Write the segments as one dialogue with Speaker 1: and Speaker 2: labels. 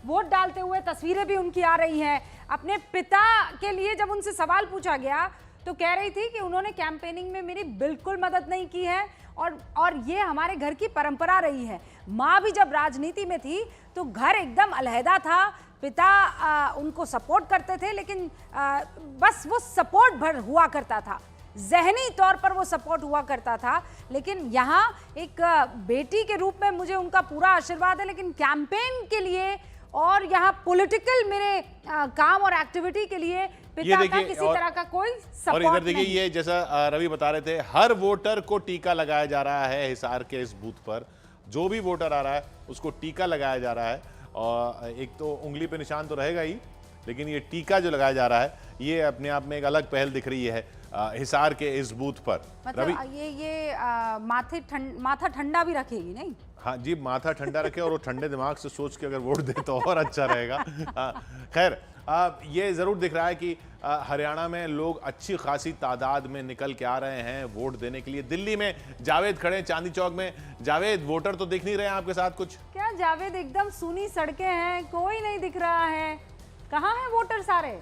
Speaker 1: Vote डालते हुए तस्वीरें भी उनकी आ रही हैं। अपने पिता के लिए जब उनसे सवाल पूछा गया तो कह रही थी कि उन्होंने कैंपेनिंग में मेरी बिल्कुल मदद नहीं की है और ये हमारे घर की परंपरा रही है। माँ भी जब राजनीति में थी तो घर एकदम अलहदा था, पिता उनको सपोर्ट करते थे, लेकिन बस वो सपोर्ट भर हुआ करता था, ज़हनी तौर पर वो सपोर्ट हुआ करता था। लेकिन यहाँ एक बेटी के रूप में मुझे उनका पूरा आशीर्वाद है, लेकिन कैंपेन के लिए और यहाँ पॉलिटिकल मेरे काम और एक्टिविटी के लिए पिता का किसी तरह का कोई सपोर्ट
Speaker 2: और इधर देखिए, ये जैसा रवि बता रहे थे, हर वोटर को टीका लगाया जा रहा है हिसार के इस बूथ पर। जो भी वोटर आ रहा है उसको टीका लगाया जा रहा है, और एक तो उंगली पे निशान तो रहेगा ही, लेकिन ये टीका जो लगाया जा रहा है ये अपने आप में एक अलग पहल दिख रही है हिसार के इस बूथ पर।
Speaker 1: मतलब ये माथा ठंडा भी रखेगी नहीं?
Speaker 2: हाँ जी, माथा ठंडा रखे और वो ठंडे दिमाग से सोच के अगर वोट दे तो और अच्छा रहेगा। खैर, ये जरूर दिख रहा है कि हरियाणा में लोग अच्छी खासी तादाद में निकल के आ रहे हैं वोट देने के लिए। दिल्ली में जावेद खड़े हैं चांदनी चौक में। जावेद, वोटर तो दिख नहीं रहे हैं आपके साथ कुछ?
Speaker 1: क्या जावेद, एकदम सूनी सड़कें हैं, कोई नहीं दिख रहा है। कहाँ हैं वोटर सारे?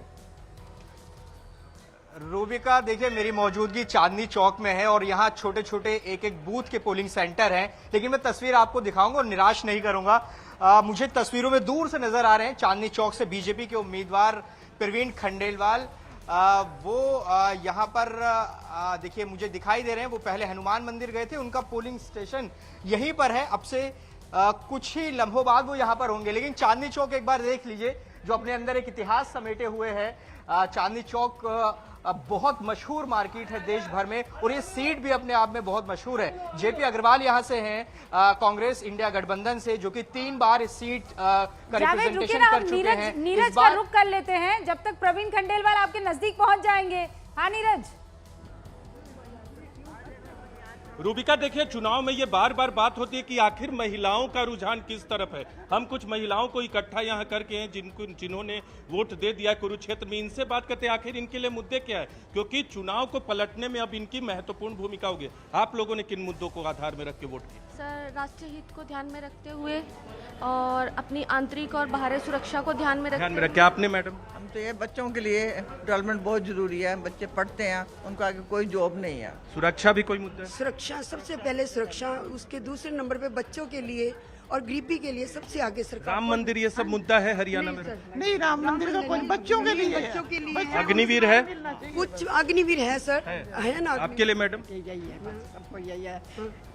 Speaker 3: रूबिका, देखिए मेरी मौजूदगी चांदनी चौक में है और यहाँ छोटे छोटे एक एक बूथ के पोलिंग सेंटर हैं, लेकिन मैं तस्वीर आपको दिखाऊंगा और निराश नहीं करूंगा। मुझे तस्वीरों में दूर से नजर आ रहे हैं चांदनी चौक से बीजेपी के उम्मीदवार प्रवीण खंडेलवाल। वो यहाँ पर देखिए मुझे दिखाई दे रहे हैं। वो पहले हनुमान मंदिर गए थे, उनका पोलिंग स्टेशन यहीं पर है। अब से कुछ ही लम्हों बाद वो यहाँ पर होंगे। लेकिन चांदनी चौक एक बार देख लीजिए, जो अपने अंदर एक इतिहास समेटे हुए है। चांदनी चौक बहुत मशहूर मार्केट है देश भर में, और ये सीट भी अपने आप में बहुत मशहूर है। जेपी अग्रवाल यहाँ से हैं कांग्रेस इंडिया गठबंधन से, जो कि 3 बार इस सीट का रिप्रेजेंटेशन कर चुके हैं।
Speaker 1: नीरज का रुख कर लेते हैं जब तक प्रवीण खंडेलवाल आपके नजदीक पहुंच जाएंगे। हाँ नीरज।
Speaker 4: रूबिका, देखिए चुनाव में ये बार बार बात होती है कि आखिर महिलाओं का रुझान किस तरफ है। हम कुछ महिलाओं को इकट्ठा यहाँ करके हैं जिन्होंने वोट दे दिया कुरुक्षेत्र में, इनसे बात करते हैं आखिर इनके लिए मुद्दे क्या है, क्योंकि चुनाव को पलटने में अब इनकी महत्वपूर्ण भूमिका होगी। आप लोगों ने किन मुद्दों को आधार में रख के वोट किया?
Speaker 5: सर, राष्ट्रीय हित को ध्यान में रखते हुए और अपनी आंतरिक और बाहरी सुरक्षा को ध्यान में
Speaker 4: रखे। आपने मैडम?
Speaker 6: हम तो ये बच्चों के लिए डेवलपमेंट बहुत जरूरी है। बच्चे पढ़ते हैं, उनको आगे कोई जॉब नहीं है।
Speaker 4: सुरक्षा भी कोई मुद्दा है?
Speaker 7: सुरक्षा सबसे पहले सुरक्षा, उसके दूसरे नंबर पे बच्चों के लिए और गरीबी के लिए सबसे आगे सरकार।
Speaker 4: राम मंदिर ये सब मुद्दा है हरियाणा में?
Speaker 6: नहीं, राम मंदिर का कोई बच्चों के लिए
Speaker 4: अग्निवीर है?
Speaker 7: कुछ अग्निवीर है सर, है ना?
Speaker 4: आपके लिए मैडम?
Speaker 8: यही है, सबको यही है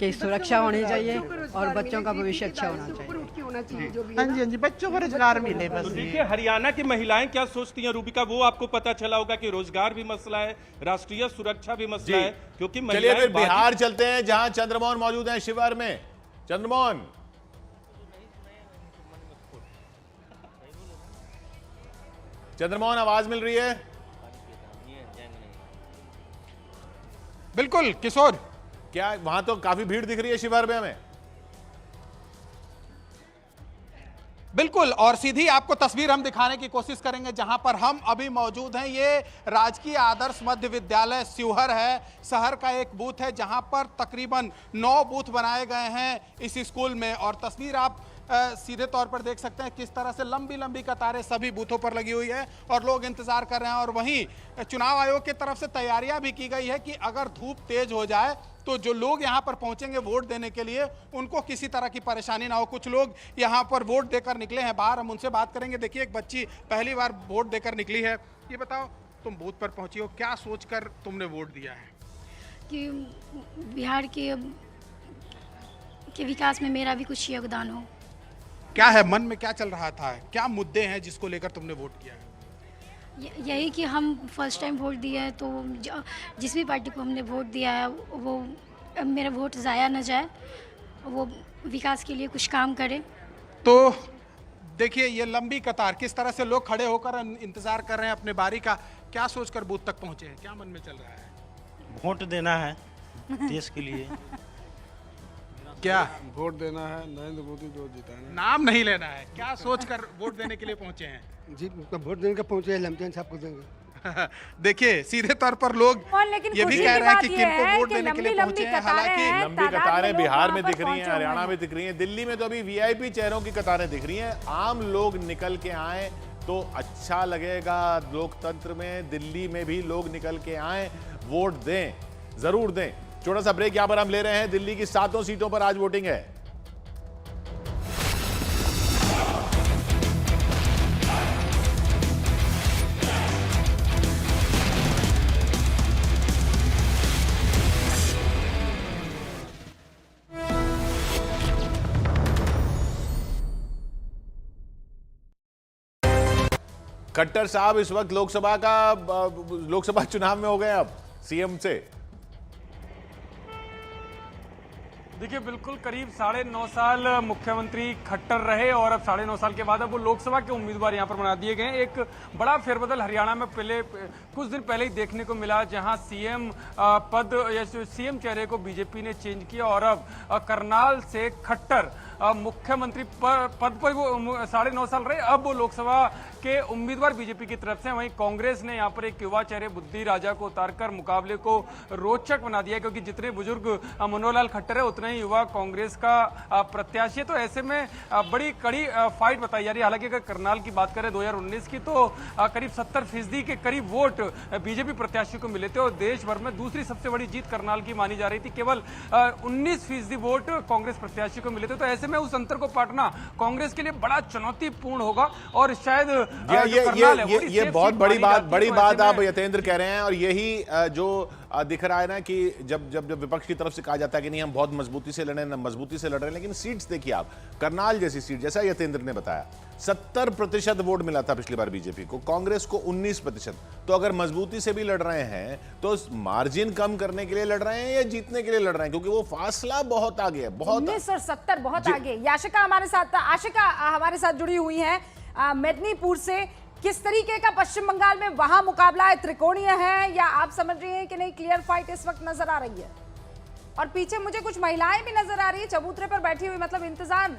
Speaker 8: कि सुरक्षा होनी चाहिए और बच्चों का भविष्य अच्छा होना चाहिए।
Speaker 6: हाँ जी, हाँ जी, बच्चों को रोजगार मिले बस।
Speaker 4: देखिए हरियाणा की महिलाएं क्या सोचती हैं रूबिका, वो आपको पता चला होगा कि रोजगार भी मसला है, राष्ट्रीय सुरक्षा भी मसला है, क्योंकि
Speaker 2: चलिए फिर बिहार चलते हैं जहां चंद्रमोहन मौजूद हैं शिवहर में। चंद्रमोहन, चंद्रमोहन, आवाज मिल रही है?
Speaker 9: बिल्कुल किशोर,
Speaker 2: क्या वहां तो काफी भीड़ दिख रही है शिवहर में हमें?
Speaker 9: बिल्कुल, और सीधी आपको तस्वीर हम दिखाने की कोशिश करेंगे जहां पर हम अभी मौजूद हैं। ये राजकीय आदर्श मध्य विद्यालय शिवहर है। शहर का एक बूथ है जहां पर तकरीबन 9 बूथ बनाए गए हैं इस स्कूल में, और तस्वीर आप सीधे तौर पर देख सकते हैं किस तरह से लंबी लंबी कतारें सभी बूथों पर लगी हुई है और लोग इंतजार कर रहे हैं। और वहीं चुनाव आयोग की तरफ से तैयारियां भी की गई है कि अगर धूप तेज हो जाए तो जो लोग यहां पर पहुंचेंगे वोट देने के लिए उनको किसी तरह की परेशानी ना हो। कुछ लोग यहां पर वोट देकर निकले हैं बाहर, हम उनसे बात करेंगे। देखिए, एक बच्ची पहली बार वोट देकर निकली है। ये बताओ, तुम बूथ पर पहुंची हो, क्या सोचकर तुमने वोट दिया है?
Speaker 5: कि बिहार के विकास में मेरा भी कुछ योगदान हो।
Speaker 9: क्या है मन में, क्या चल रहा था, क्या मुद्दे हैं जिसको लेकर तुमने वोट किया है?
Speaker 5: यही कि हम फर्स्ट टाइम वोट दिए हैं, तो जिस भी पार्टी को हमने वोट दिया है वो मेरा वोट ज़ाया न जाए, वो विकास के लिए कुछ काम करे।
Speaker 9: तो देखिए, ये लंबी कतार, किस तरह से लोग खड़े होकर इंतजार कर रहे हैं अपने बारी का, क्या सोचकर बूथ तक पहुंचे हैं, क्या मन में चल रहा है?
Speaker 10: वोट देना है देश के लिए।
Speaker 9: क्या
Speaker 11: वोट देना है? नरेंद्र मोदी को जिताना है।
Speaker 9: नाम नहीं लेना है, क्या सोचकर वोट देने के लिए पहुंचे हैं?
Speaker 11: जी, वोट देने का पहुंचे हैं, लमचैन साहब को देंगे।
Speaker 9: देखिए सीधे तौर पर लोग
Speaker 1: लेकिन
Speaker 9: ये भी
Speaker 1: खुशी
Speaker 9: कह
Speaker 1: की
Speaker 9: रहे हैं
Speaker 1: बात
Speaker 9: कि
Speaker 1: ये
Speaker 9: किनको
Speaker 1: है
Speaker 9: वोट
Speaker 1: कि
Speaker 9: देने के लिए
Speaker 1: लंबी
Speaker 9: पहुंचे हैं।
Speaker 1: कतारें
Speaker 9: हालांकि
Speaker 1: हैं,
Speaker 2: लंबी
Speaker 1: तादाद में
Speaker 2: कतारें
Speaker 1: लोग
Speaker 2: बिहार
Speaker 1: वहां
Speaker 2: में
Speaker 1: पर
Speaker 2: दिख रही
Speaker 1: पहुंचे
Speaker 2: हैं,
Speaker 1: हुए
Speaker 2: हरियाणा
Speaker 1: हैं।
Speaker 2: में दिख रही हैं, दिल्ली में तो अभी वीआईपी चेहरों की कतारें दिख रही हैं। आम लोग निकल के आए तो अच्छा लगेगा लोकतंत्र में। दिल्ली में भी लोग निकल के आए, वोट दें, जरूर दें। छोटा सा ब्रेक यहां पर हम ले रहे हैं। दिल्ली की 7 सीटों पर आज वोटिंग है। खट्टर साहब इस वक्त लोकसभा चुनाव में हो गए अब सीएम से।
Speaker 12: देखिए बिल्कुल करीब 9.5 साल मुख्यमंत्री खट्टर रहे और अब 9.5 साल के बाद अब वो लोकसभा के उम्मीदवार यहां पर बना दिए गए। एक बड़ा फेरबदल हरियाणा में कुछ दिन पहले ही देखने को मिला, जहां सीएम पद या सीएम चेहरे को बीजेपी ने चेंज किया और अब करनाल से खट्टर मुख्यमंत्री पद पर वो 9.5 साल रहे। अब वो लोकसभा के उम्मीदवार बीजेपी की तरफ से। वहीं कांग्रेस ने यहाँ पर एक युवा चेहरे बुद्धि राजा को उतारकर मुकाबले को रोचक बना दिया, क्योंकि जितने बुजुर्ग मनोहर लाल खट्टर है उतने ही युवा कांग्रेस का प्रत्याशी है। तो ऐसे में बड़ी कड़ी फाइट बताई जा रही है। हालांकि अगर करनाल की बात करें 2019 की, तो करीब 70% के करीब वोट बीजेपी प्रत्याशी को मिले थे और देश भर में दूसरी सबसे बड़ी जीत करनाल की मानी जा रही थी। केवल 19% वोट कांग्रेस प्रत्याशी को मिले थे। तो ऐसे में उस अंतर को पाटना कांग्रेस के लिए बड़ा चुनौतीपूर्ण होगा और शायद
Speaker 2: ये बहुत बड़ी बात आप यतेंद्र कह रहे हैं। और यही जो दिख रहा है ना कि जब विपक्ष की तरफ से कहा जाता है कि नहीं हम बहुत मजबूती से लड़ रहे हैं, लेकिन सीट्स देखिए आप, करनाल जैसी सीट, जैसा यतेंद्र ने बताया 70% वोट मिला था पिछली बार बीजेपी को, कांग्रेस को 19%। तो अगर मजबूती से भी लड़ रहे हैं तो मार्जिन कम करने के लिए लड़ रहे हैं या जीतने के लिए लड़ रहे हैं, क्योंकि वो फासला बहुत आगे है, बहुत
Speaker 1: 19 और 70 बहुत आगे। आशिका हमारे साथ जुड़ी हुई है मेदिनीपुर से। किस तरीके का पश्चिम बंगाल में वहां मुकाबला है, त्रिकोणीय है या आप समझ रही हैं कि नहीं क्लियर फाइट इस वक्त नजर आ रही है? और पीछे मुझे कुछ महिलाएं भी नजर आ रही है चबूतरे पर बैठी हुई, मतलब इंतजार।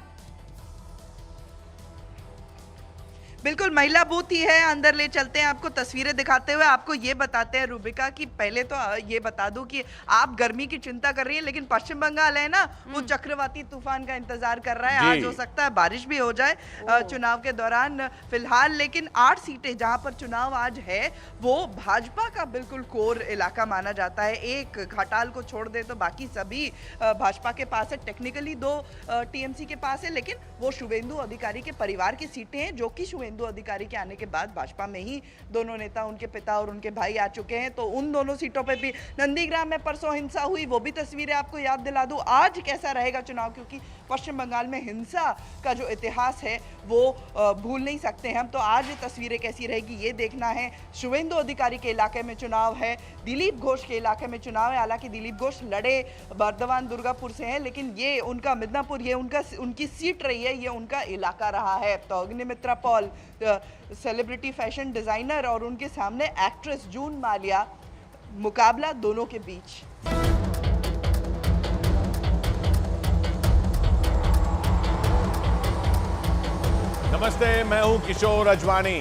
Speaker 6: बिल्कुल महिला बूथ ही है, अंदर ले चलते हैं आपको, तस्वीरें दिखाते हुए आपको ये बताते हैं रूबिका कि पहले तो ये बता दूं कि आप गर्मी की चिंता कर रही हैं, लेकिन पश्चिम बंगाल है ना, वो चक्रवाती तूफान का इंतजार कर रहा है। आज हो सकता है बारिश भी हो जाए चुनाव के दौरान फिलहाल। लेकिन 8 सीटें जहां पर चुनाव आज है वो भाजपा का बिल्कुल कोर इलाका माना जाता है। एक घाटाल को छोड़ दे तो बाकी सभी भाजपा के पास है। टेक्निकली 2 टीएमसी के पास है, लेकिन वो शुभेंदु अधिकारी के परिवार की सीटें हैं, जो कि शुभेंदु अधिकारी के आने के बाद भाजपा में ही दोनों नेता, उनके पिता और उनके भाई आ चुके हैं। तो उन दोनों सीटों पे भी नंदीग्राम में परसों हिंसा हुई, वो भी तस्वीरें आपको याद दिला दूं। आज कैसा रहेगा चुनाव, क्योंकि पश्चिम बंगाल में हिंसा का जो इतिहास है वो भूल नहीं सकते हम। तो आज ये तस्वीरें कैसी रहेगी ये देखना है। शुभेंदु अधिकारी के इलाके में चुनाव है, दिलीप घोष के इलाके में चुनाव है। हालांकि दिलीप घोष लड़े बर्दवान दुर्गापुर से हैं, लेकिन ये उनका मिदनापुर, ये उनकी सीट रही है, ये उनका इलाका रहा है। तो Agnimitra Paul celebrity fashion designer और उनके सामने एक्ट्रेस जून मालिया, मुकाबला दोनों के बीच।
Speaker 2: नमस्ते, मैं हूं किशोर अजवाणी।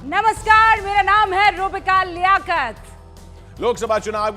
Speaker 1: नमस्कार, मेरा नाम है रूबिका लियाकत।
Speaker 2: लोकसभा चुनाव